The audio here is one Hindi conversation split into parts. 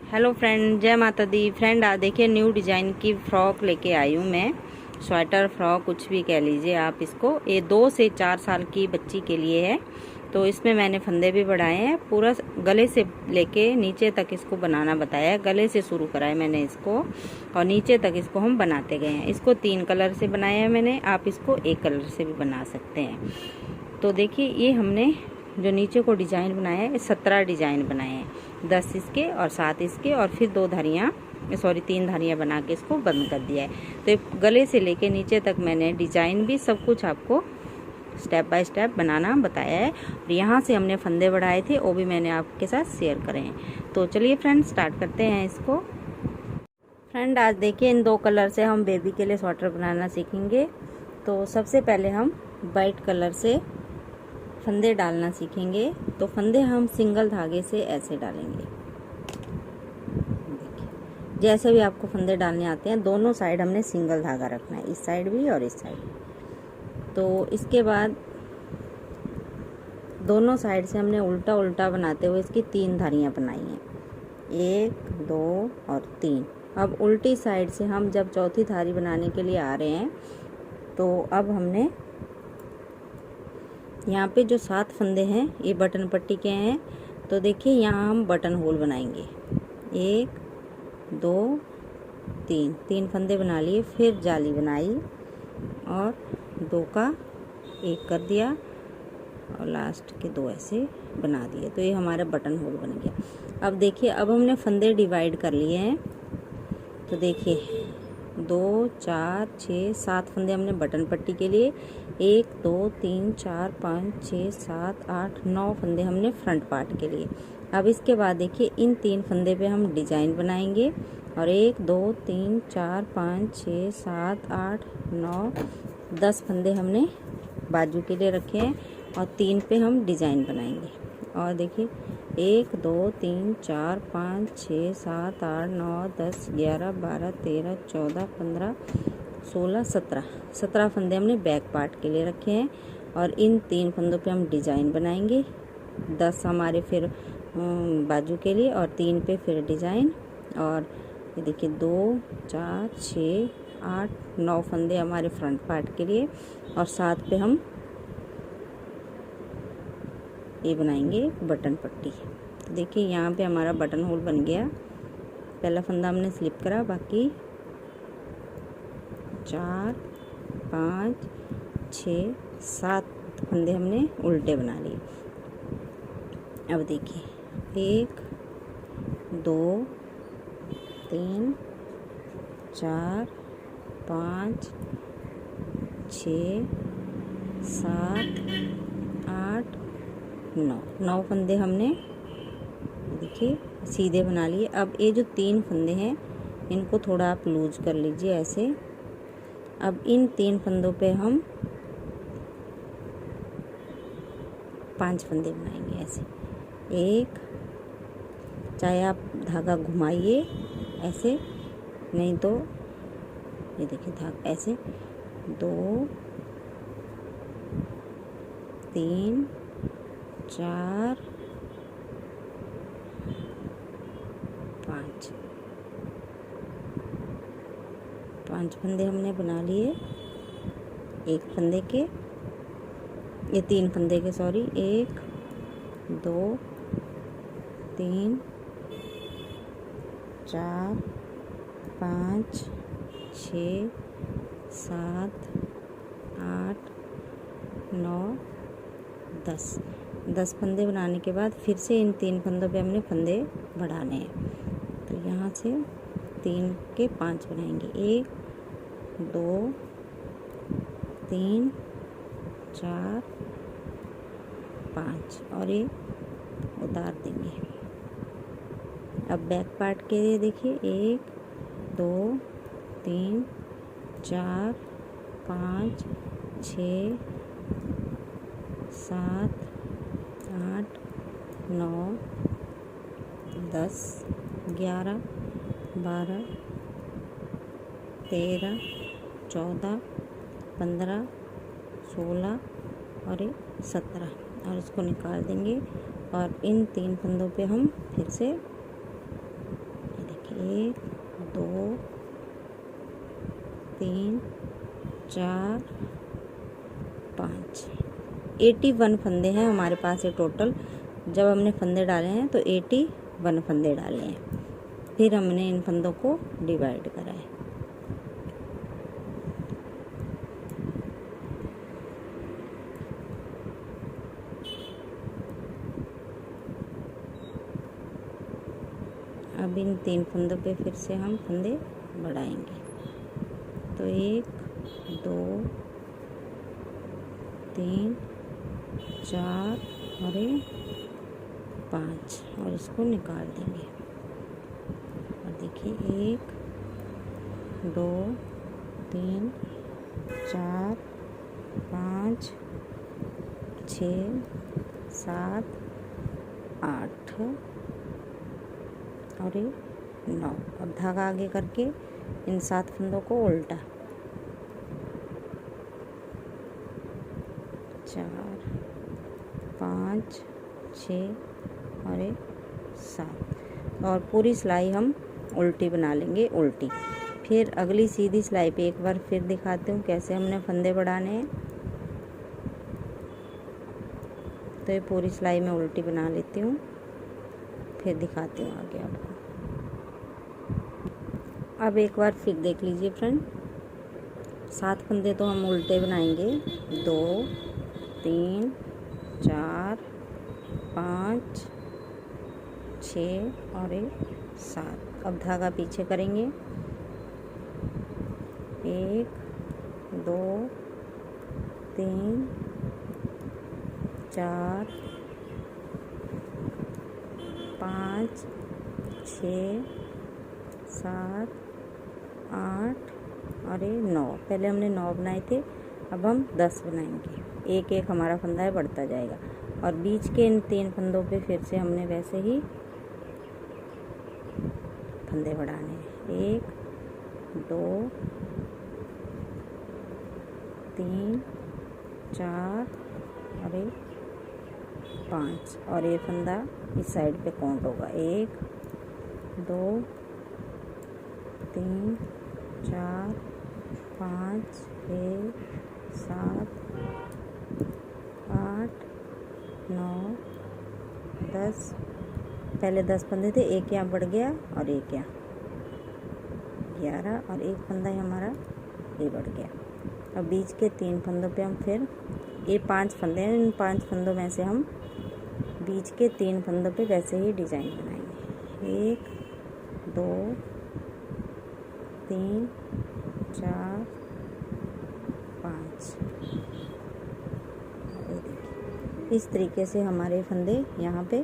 हेलो फ्रेंड, जय माता दी। फ्रेंड देखिए, न्यू डिज़ाइन की फ़्रॉक लेके आई हूँ मैं। स्वेटर फ्रॉक कुछ भी कह लीजिए आप इसको। ये 2 से 4 साल की बच्ची के लिए है। तो इसमें मैंने फंदे भी बढ़ाए हैं। पूरा गले से लेके नीचे तक इसको बनाना बताया है। गले से शुरू करा है मैंने इसको और नीचे तक इसको हम बनाते गए हैं। इसको 3 कलर से बनाया है मैंने। आप इसको 1 कलर से भी बना सकते हैं। तो देखिए, ये हमने जो नीचे को डिजाइन बनाया है, 17 डिजाइन बनाए हैं। 10 इसके और 7 इसके और फिर 3 धारियाँ बना के इसको बंद कर दिया है। तो गले से लेके नीचे तक मैंने डिजाइन भी सब कुछ आपको स्टेप बाय स्टेप बनाना बताया है। और यहाँ से हमने फंदे बढ़ाए थे, वो भी मैंने आपके साथ शेयर करे हैं। तो चलिए फ्रेंड, स्टार्ट करते हैं इसको। फ्रेंड आज देखिए, इन 2 कलर से हम बेबी के लिए स्वेटर बनाना सीखेंगे। तो सबसे पहले हम वाइट कलर से फंदे डालना सीखेंगे। तो फंदे हम सिंगल धागे से ऐसे डालेंगे। देखिए, जैसे भी आपको फंदे डालने आते हैं, दोनों साइड हमने सिंगल धागा रखना है, इस साइड भी और इस साइड। तो इसके बाद दोनों साइड से हमने उल्टा उल्टा बनाते हुए इसकी 3 धारियां बनाई हैं, 1 2 और 3। अब उल्टी साइड से हम जब चौथी धारी बनाने के लिए आ रहे हैं, तो अब हमने यहाँ पे जो 7 फंदे हैं ये बटन पट्टी के हैं। तो देखिए, यहाँ हम बटन होल बनाएंगे। 1 2 3 फंदे बना लिए, फिर जाली बनाई और 2 का 1 कर दिया और लास्ट के 2 ऐसे बना दिए। तो ये हमारा बटन होल बन गया। अब देखिए, अब हमने फंदे डिवाइड कर लिए हैं। तो देखिए, 2 4 6 7 फंदे हमने बटन पट्टी के लिए, 1 2 3 4 5 6 7 8 9 फंदे हमने फ्रंट पार्ट के लिए। अब इसके बाद देखिए, इन 3 फंदे पे हम डिजाइन बनाएंगे और 1 2 3 4 5 6 7 8 9 10 फंदे हमने बाजू के लिए रखे हैं और 3 पे हम डिजाइन बनाएंगे। और देखिए, 1 2 3 4 5 6 7 8 9 10 11 12 13 14 15 16 17 फंदे हमने बैक पार्ट के लिए रखे हैं और इन 3 फंदों पे हम डिजाइन बनाएंगे। 10 हमारे फिर बाजू के लिए और 3 पे फिर डिजाइन। और ये देखिए, 2 4 6 8 9 फंदे हमारे फ्रंट पार्ट के लिए और 7 पे हम ये बनाएंगे बटन पट्टी। तो देखिए, यहाँ पे हमारा बटन होल बन गया। पहला फंदा हमने स्लिप करा, बाकी 4 5 6 7 फंदे हमने उल्टे बना लिए। अब देखिए, 1 2 3 4 5 6 7 8 9 फंदे हमने देखिए सीधे बना लिए। अब ये जो 3 फंदे हैं, इनको थोड़ा आप लूज कर लीजिए ऐसे। अब इन 3 फंदों पे हम 5 फंदे बनाएंगे ऐसे। 1, चाहे आप धागा घुमाइए ऐसे, नहीं तो ये देखिए धागा ऐसे। 2 3 4 5 फंदे हमने बना लिए। एक फंदे के, ये 3 फंदे के, सॉरी। 1 2 3 4 5 6 7 8 9 10 फंदे बनाने के बाद फिर से इन 3 फंदों पे हमने फंदे बढ़ाने हैं। तो यहाँ से 3 के 5 बनाएंगे। 1 2 3 4 5 और ये उतार देंगे। अब बैक पार्ट के लिए देखिए, 1 2 3 4 5 6 7 8 9 10 11 12 13 14 15 16 और 17 और इसको निकाल देंगे। और इन 3 फंदों पे हम फिर से 1 2 3 4 5 81 फंदे हैं हमारे पास ये टोटल। जब हमने फंदे डाले हैं तो 81 फंदे डाले हैं। फिर हमने इन फंदों को डिवाइड करा है। अब इन 3 फंदों पे फिर से हम फंदे बढ़ाएंगे। तो 1 2 3 4 और 5 और इसको निकाल देंगे। और देखिए 1 2 3 4 5 6 7 8 और 9। अब धागा आगे करके इन 7 फंदों को उल्टा 4 5 6 और 7 और पूरी सिलाई हम उल्टी बना लेंगे। उल्टी फिर अगली सीधी सिलाई पे एक बार फिर दिखाती हूँ कैसे हमने फंदे बढ़ाने हैं। तो ये पूरी सिलाई में उल्टी बना लेती हूँ, फिर दिखाती हूँ आगे आपको। अब एक बार फिर देख लीजिए फ्रेंड, 7 फंदे तो हम उल्टे बनाएंगे। 2 3 4 5 6 और 7। अब धागा पीछे करेंगे। 1 2 3 4 5 6 7 8 और 9। पहले हमने 9 बनाए थे, अब हम 10 बनाएंगे। एक एक हमारा फंदा है बढ़ता जाएगा। और बीच के इन 3 फंदों पे फिर से हमने वैसे ही फंदे बढ़ाने हैं। 1 2 3 4 और 5 और ये फंदा इस साइड पे काउंट होगा। 1 2 3 4 5 6 7 8 9 10। पहले 10 फंदे थे, एक यहाँ बढ़ गया और एक यहाँ 11 और एक फंदा ही हमारा ये बढ़ गया। अब बीच के 3 फंदों पे हम फिर ये 5 फंदे हैं, इन 5 फंदों में से हम बीच के 3 फंदों पे वैसे ही डिज़ाइन बनाएंगे। 1 2 3 4 5। इस तरीके से हमारे फंदे यहाँ पे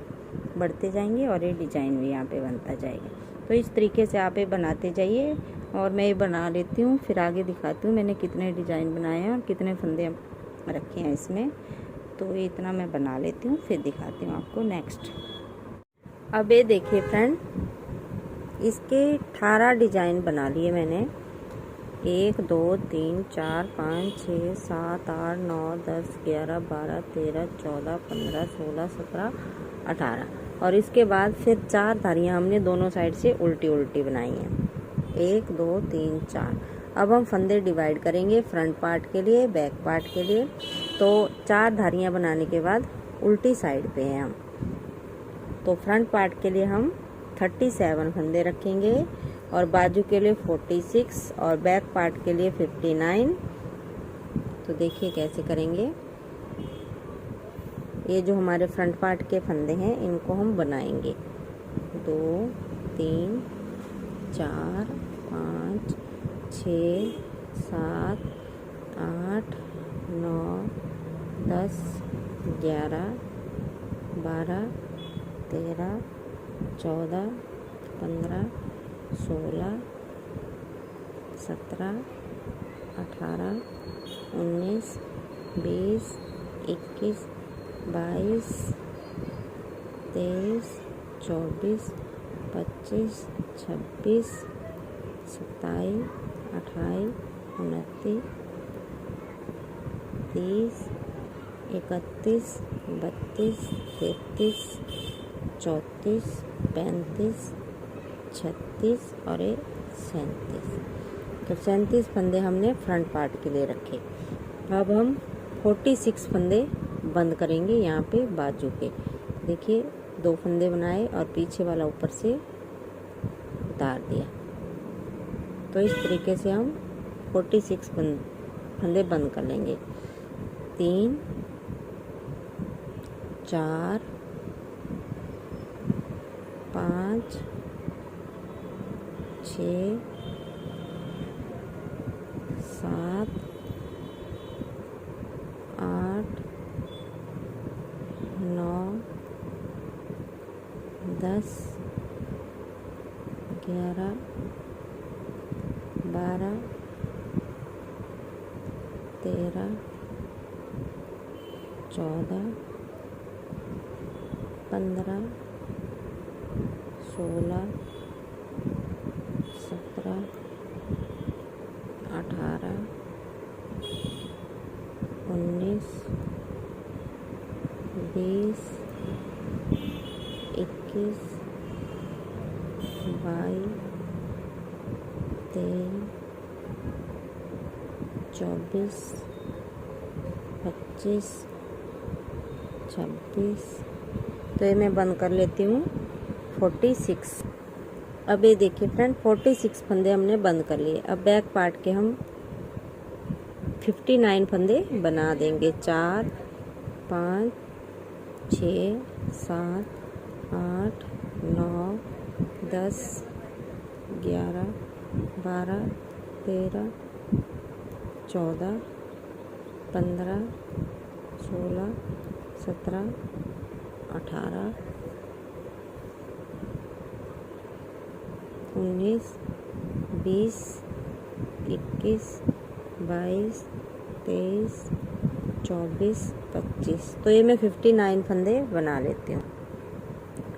बढ़ते जाएंगे और ये डिज़ाइन भी यहाँ पे बनता जाएगा। तो इस तरीके से आप ये बनाते जाइए और मैं ये बना लेती हूँ, फिर आगे दिखाती हूँ मैंने कितने डिज़ाइन बनाए हैं और कितने फंदे रखे हैं इसमें। तो ये इतना मैं बना लेती हूँ, फिर दिखाती हूँ आपको नेक्स्ट। अब ये देखिए फ्रेंड, इसके 18 डिज़ाइन बना लिए मैंने। 1 2 3 4 5 6 7 8 9 10 11 12 13 14 15 16 17 18 और इसके बाद फिर 4 धारियाँ हमने दोनों साइड से उल्टी उल्टी बनाई हैं। 1 2 3 4। अब हम फंदे डिवाइड करेंगे फ्रंट पार्ट के लिए, बैक पार्ट के लिए। तो 4 धारियाँ बनाने के बाद उल्टी साइड पे हैं हम। तो फ्रंट पार्ट के लिए हम 37 फंदे रखेंगे और बाजू के लिए 46 और बैक पार्ट के लिए 59। तो देखिए कैसे करेंगे। ये जो हमारे फ्रंट पार्ट के फंदे हैं इनको हम बनाएंगे। 2 3 4 5 6 7 8 9 10 11 12 13 14 15 16 17 18 19 20 21 22 23 24 25 26 27 28 29 30 31 32 33 34 35 36 37 और ये 37। तो 37 फंदे हमने फ्रंट पार्ट के लिए रखे। अब हम 46 फंदे बंद करेंगे यहाँ पे बाजू के। देखिए 2 फंदे बनाए और पीछे वाला ऊपर से उतार दिया। तो इस तरीके से हम 46 फंदे बंद कर लेंगे। 3 4 5 6 7 8 9 10 11 12 13 14 15 16 17 18 19 20 21 22 23 24 25 26। तो ये मैं बंद कर लेती हूँ 46। अब ये देखिए फ्रेंड 46 फंदे हमने बंद कर लिए। अब बैक पार्ट के हम 59 फंदे बना देंगे। 4 5 6 7 8 9 10 11 12 13 14 15 16 17 18 19 20 21 22 23 24 25। तो ये मैं 59 फंदे बना लेती हूँ।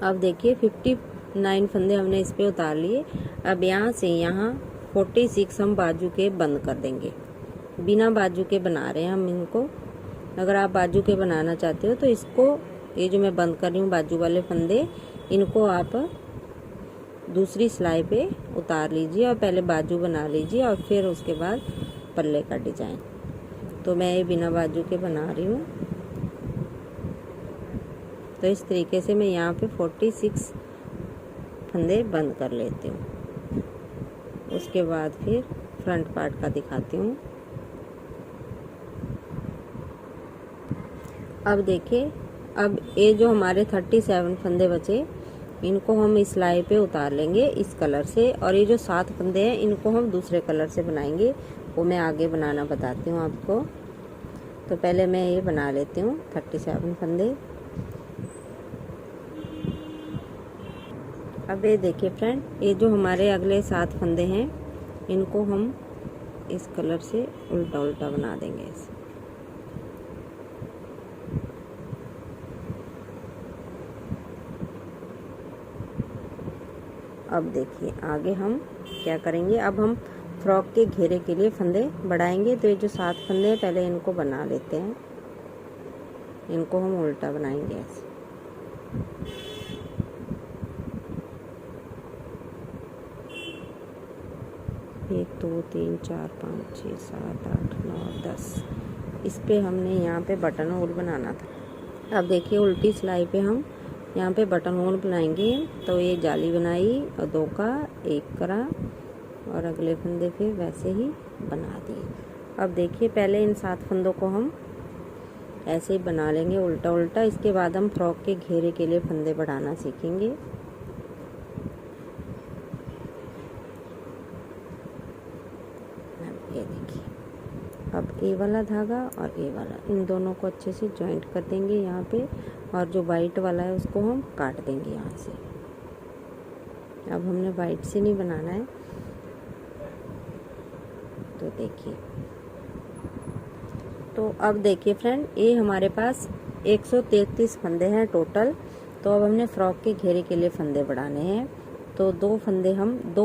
अब देखिए 59 फंदे हमने इस पे उतार लिए। अब यहाँ से यहाँ 46 हम बाजू के बंद कर देंगे। बिना बाजू के बना रहे हैं हम इनको। अगर आप बाजू के बनाना चाहते हो तो इसको, ये जो मैं बंद कर रही हूँ बाजू वाले फंदे, इनको आप दूसरी सिलाई पे उतार लीजिए और पहले बाजू बना लीजिए और फिर उसके बाद पल्ले का डिजाइन। तो मैं ये बिना बाजू के बना रही हूँ। तो इस तरीके से मैं यहाँ पे 46 फंदे बंद कर लेती हूँ। उसके बाद फिर फ्रंट पार्ट का दिखाती हूँ। अब देखिए, अब ये जो हमारे 37 फंदे बचे, इनको हम इस सिलाई पे उतार लेंगे इस कलर से। और ये जो 7 फंदे हैं इनको हम दूसरे कलर से बनाएंगे, वो मैं आगे बनाना बताती हूँ आपको। तो पहले मैं ये बना लेती हूँ 37 फंदे। अब ये देखिए फ्रेंड, ये जो हमारे अगले 7 फंदे हैं इनको हम इस कलर से उल्टा उल्टा बना देंगे ऐसे। अब देखिए आगे हम क्या करेंगे। अब हम फ्रॉक के घेरे के लिए फंदे बढ़ाएंगे। तो ये जो 7 फंदे हैं पहले इनको बना लेते हैं। इनको हम उल्टा बनाएंगे ऐसे। एक 2 3 4 5 6 7 8 9 10। इस पे हमने यहाँ पे बटन होल बनाना था। अब देखिए उल्टी सिलाई पे हम यहाँ पे बटन होल बनाएंगे। तो ये जाली बनाई और 2 का 1 करा और अगले फंदे पे वैसे ही बना दिए। अब देखिए पहले इन 7 फंदों को हम ऐसे ही बना लेंगे उल्टा उल्टा। इसके बाद हम फ्रॉक के घेरे के लिए फंदे बढ़ाना सीखेंगे। ये देखिए, अब ए वाला धागा और ए वाला, इन दोनों को अच्छे से जॉइंट कर देंगे यहाँ पे। और जो वाइट वाला है उसको हम काट देंगे यहाँ से। अब हमने वाइट से नहीं बनाना है। तो देखिए, तो अब देखिए फ्रेंड, ये हमारे पास 133 फंदे हैं टोटल। तो अब हमने फ्रॉक के घेरे के लिए फंदे बढ़ाने हैं। तो 2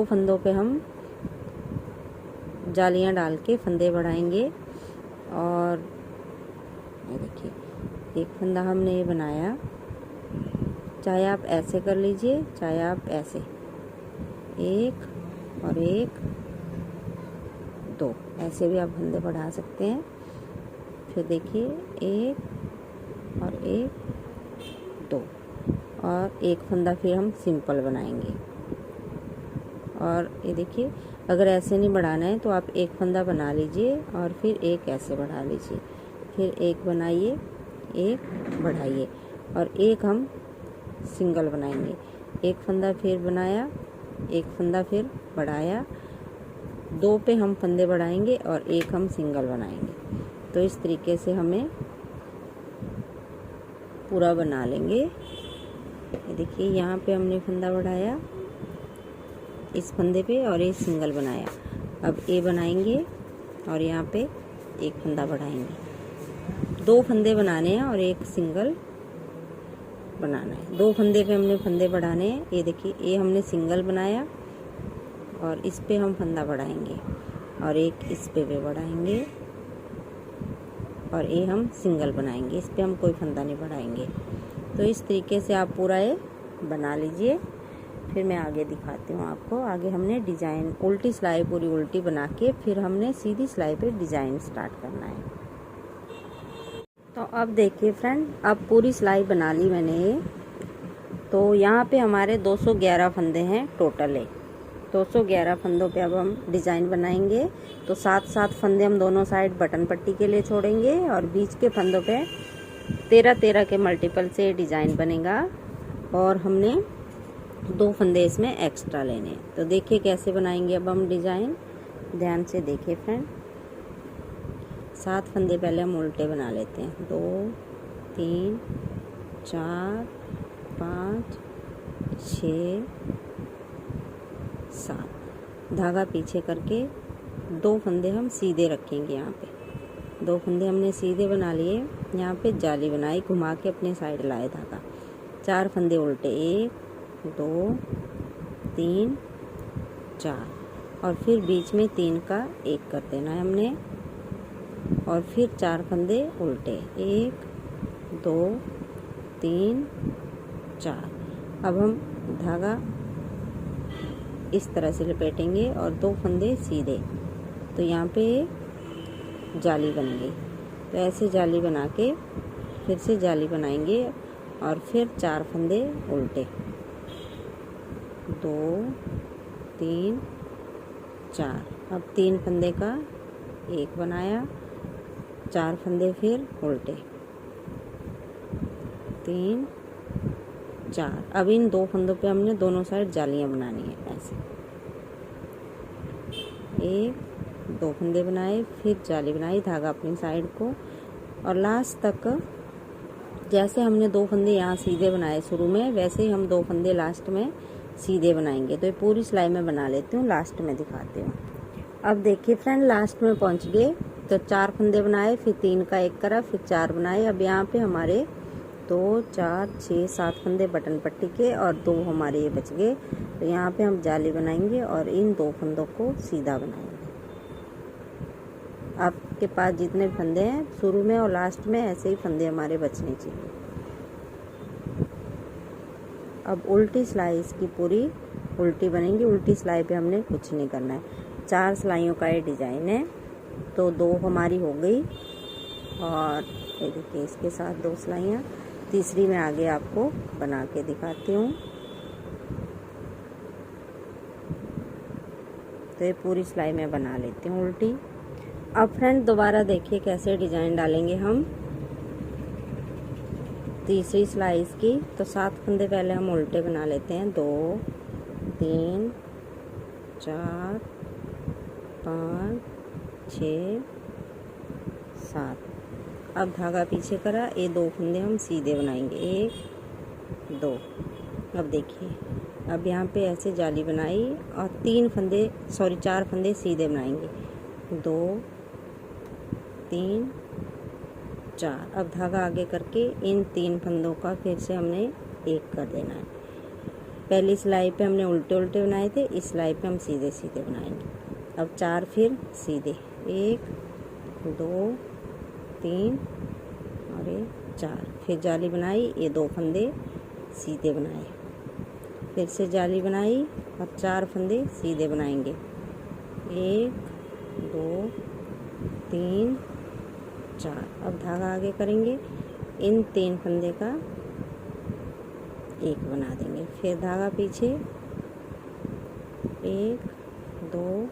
फंदों पे हम जालियां डाल के फंदे बढ़ाएंगे। और ये देखिए, एक फंदा हमने ये बनाया। चाहे आप ऐसे कर लीजिए, चाहे आप ऐसे, एक और एक, दो। ऐसे भी आप फंदे बढ़ा सकते हैं। फिर देखिए एक और एक, दो, और एक फंदा फिर हम सिंपल बनाएंगे। और ये देखिए, अगर ऐसे नहीं बढ़ाना है तो आप एक फंदा बना लीजिए और फिर एक ऐसे बढ़ा लीजिए, फिर एक बनाइए, एक बढ़ाइए, और एक हम सिंगल बनाएंगे। एक फंदा फिर बनाया, एक फंदा फिर बढ़ाया, दो पे हम फंदे बढ़ाएंगे और एक हम सिंगल बनाएंगे। तो इस तरीके से हमें पूरा बना लेंगे। ये देखिए, यहाँ पे हमने फंदा बढ़ाया इस फंदे पे और एक सिंगल बनाया। अब ए बनाएंगे और यहाँ पे एक फंदा बढ़ाएंगे। दो फंदे बनाने हैं और एक सिंगल बनाना है। दो फंदे पे हमने फंदे बढ़ाने हैं। ये देखिए, ए हमने सिंगल बनाया और इस पे हम फंदा बढ़ाएंगे और एक इस पे भी बढ़ाएंगे और ये हम सिंगल बनाएंगे। इस पे हम कोई फंदा नहीं बढ़ाएंगे। तो इस तरीके से आप पूरा ये बना लीजिए। फिर मैं आगे दिखाती हूँ आपको। आगे हमने डिजाइन, उल्टी सिलाई पूरी उल्टी बना के फिर हमने सीधी सिलाई पे डिजाइन स्टार्ट करना है। तो अब देखिए फ्रेंड, अब पूरी सिलाई बना ली मैंने। तो यहाँ पे हमारे 211 फंदे हैं टोटल है। 211 फंदों पे अब हम डिजाइन बनाएंगे। तो 7-7 फंदे हम दोनों साइड बटन पट्टी के लिए छोड़ेंगे और बीच के फंदों पे 13-13 के मल्टीपल से डिजाइन बनेगा। और हमने 2 फंदे इसमें एक्स्ट्रा लेने हैं। तो देखिए कैसे बनाएंगे अब हम डिजाइन, ध्यान से देखिए फ्रेंड। 7 फंदे पहले हम उल्टे बना लेते हैं। 2 3 4 5 6 7। धागा पीछे करके 2 फंदे हम सीधे रखेंगे। यहाँ पे 2 फंदे हमने सीधे बना लिए। यहाँ पे जाली बनाई, घुमा के अपने साइड लाए धागा। 4 फंदे उल्टे, 1 2 3 4, और फिर बीच में 3 का 1 कर देना है हमने। और फिर 4 फंदे उल्टे, 1 2 3 4। अब हम धागा इस तरह से लपेटेंगे और 2 फंदे सीधे। तो यहाँ पे जाली बन गई। तो ऐसे जाली बना के फिर से जाली बनाएंगे और फिर 4 फंदे उल्टे, 2 3 4। अब 3 फंदे का 1 बनाया, 4 फंदे फिर उल्टे, 3 4। अब इन 2 फंदों पे हमने दोनों साइड जालियां बनानी है। ऐसे 1 2 फंदे बनाए, फिर जाली बनाई, धागा अपनी साइड को, और लास्ट तक जैसे हमने 2 फंदे यहाँ सीधे बनाए शुरू में, वैसे ही हम 2 फंदे लास्ट में सीधे बनाएंगे। तो ये पूरी सिलाई में बना लेती हूँ, लास्ट में दिखाती हूँ। अब देखिए फ्रेंड, लास्ट में पहुँच गए। तो 4 फंदे बनाए, फिर 3 का 1 करा, फिर 4 बनाए। अब यहाँ पे हमारे 2 4 6 7 फंदे बटन पट्टी के और 2 हमारे ये बच गए। तो यहाँ पे हम जाली बनाएंगे और इन 2 फंदों को सीधा बनाएंगे। आपके पास जितने फंदे हैं शुरू में और लास्ट में, ऐसे ही फंदे हमारे बचने चाहिए। अब उल्टी सिलाई इसकी पूरी उल्टी बनेगी। उल्टी सिलाई पे हमने कुछ नहीं करना है। 4 सिलाइयों का ये डिजाइन है। तो 2 हमारी हो गई, और ये देखिए इसके साथ 2 सिलाइयाँ। तीसरी मैं आगे आपको बना के दिखाती हूँ। तो ये पूरी सिलाई मैं बना लेती हूँ उल्टी। अब फ्रेंड दोबारा देखिए कैसे डिजाइन डालेंगे हम तीसरी सिलाई इसकी। तो 7 फंदे पहले हम उल्टे बना लेते हैं। 2 3 4 5 6 7। अब धागा पीछे करा, ये 2 फंदे हम सीधे बनाएंगे, 1 2। अब देखिए, अब यहाँ पे ऐसे जाली बनाई और 4 फंदे सीधे बनाएंगे, 2 3 4। अब धागा आगे करके इन 3 फंदों का फिर से हमने 1 कर देना है। पहली सिलाई पे हमने उल्टे उल्टे बनाए थे, इस सिलाई पे हम सीधे सीधे बनाएंगे। अब 4 फिर सीधे, 1 2 3 और ये 4। फिर जाली बनाई, ये 2 फंदे सीधे बनाए, फिर से जाली बनाई और 4 फंदे सीधे बनाएंगे। 1 2 3 4। अब धागा आगे करेंगे, इन 3 फंदे का एक बना देंगे, फिर धागा पीछे 1 2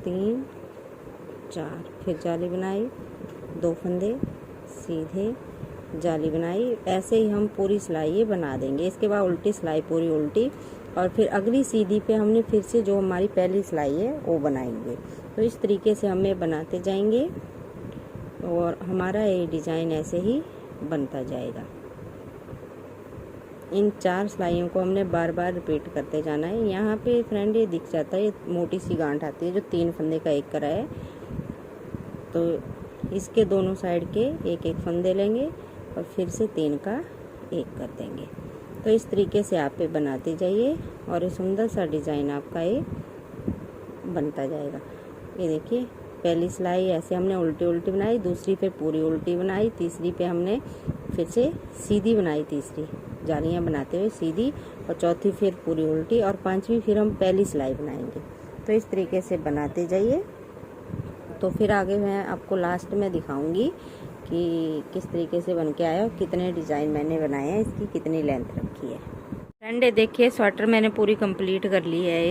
3 4, फिर जाली बनाई, 2 फंदे सीधे जाली बनाई। ऐसे ही हम पूरी सिलाई ये बना देंगे। इसके बाद उल्टी सिलाई पूरी उल्टी, और फिर अगली सीधी पे हमने फिर से जो हमारी पहली सिलाई है वो बनाएंगे। तो इस तरीके से हमें बनाते जाएंगे और हमारा ये डिज़ाइन ऐसे ही बनता जाएगा। इन 4 सिलाइयों को हमने बार बार रिपीट करते जाना है। यहाँ पे फ्रेंड ये दिख जाता है, ये मोटी सी गांठ आती है जो 3 फंदे का एक करा है। तो इसके दोनों साइड के एक एक फंदे लेंगे और फिर से 3 का एक कर देंगे। तो इस तरीके से आप पे बनाते जाइए और ये सुंदर सा डिज़ाइन आपका ये बनता जाएगा। ये देखिए, पहली सिलाई ऐसे हमने उल्टी उल्टी बनाई, दूसरी पे पूरी उल्टी बनाई, तीसरी पे हमने फिर से सीधी बनाई, तीसरी जालियाँ बनाते हुए सीधी, और चौथी फिर पूरी उल्टी, और 5वीं फिर हम पहली सिलाई बनाएंगे। तो इस तरीके से बनाते जाइए। तो फिर आगे मैं आपको लास्ट में दिखाऊंगी कि किस तरीके से बन के आया और कितने डिज़ाइन मैंने बनाए हैं, इसकी कितनी लेंथ रखी है। फ्रेंड देखिए, स्वेटर मैंने पूरी कंप्लीट कर ली है।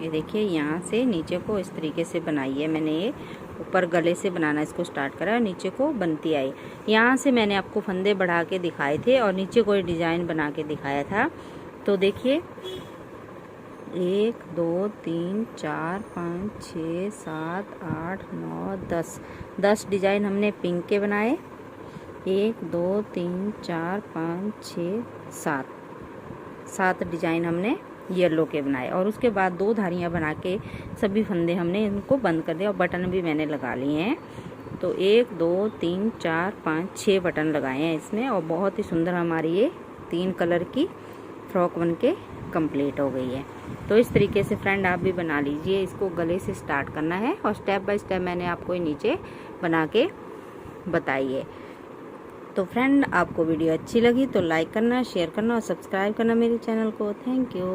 ये देखिए, यहाँ से नीचे को इस तरीके से बनाई है मैंने। ये ऊपर गले से बनाना इसको स्टार्ट करा और नीचे को बनती आई। यहाँ से मैंने आपको फंदे बढ़ा के दिखाए थे और नीचे कोई डिज़ाइन बना के दिखाया था। तो देखिए, 1 2 3 4 5 6 7 8 9 10 डिज़ाइन हमने पिंक के बनाए। 1 2 3 4 5 6 7 डिज़ाइन हमने येलो के बनाए, और उसके बाद 2 धारियाँ बना के सभी फंदे हमने इनको बंद कर दिया और बटन भी मैंने लगा लिए हैं। तो 1 2 3 4 5 6 बटन लगाए हैं इसमें, और बहुत ही सुंदर हमारी ये 3 कलर की फ्रॉक बन के कंप्लीट हो गई है। तो इस तरीके से फ्रेंड आप भी बना लीजिए। इसको गले से स्टार्ट करना है और स्टेप बाय स्टेप मैंने आपको नीचे बना के बताई है। तो फ्रेंड, आपको वीडियो अच्छी लगी तो लाइक करना, शेयर करना और सब्सक्राइब करना मेरे चैनल को। Thank you.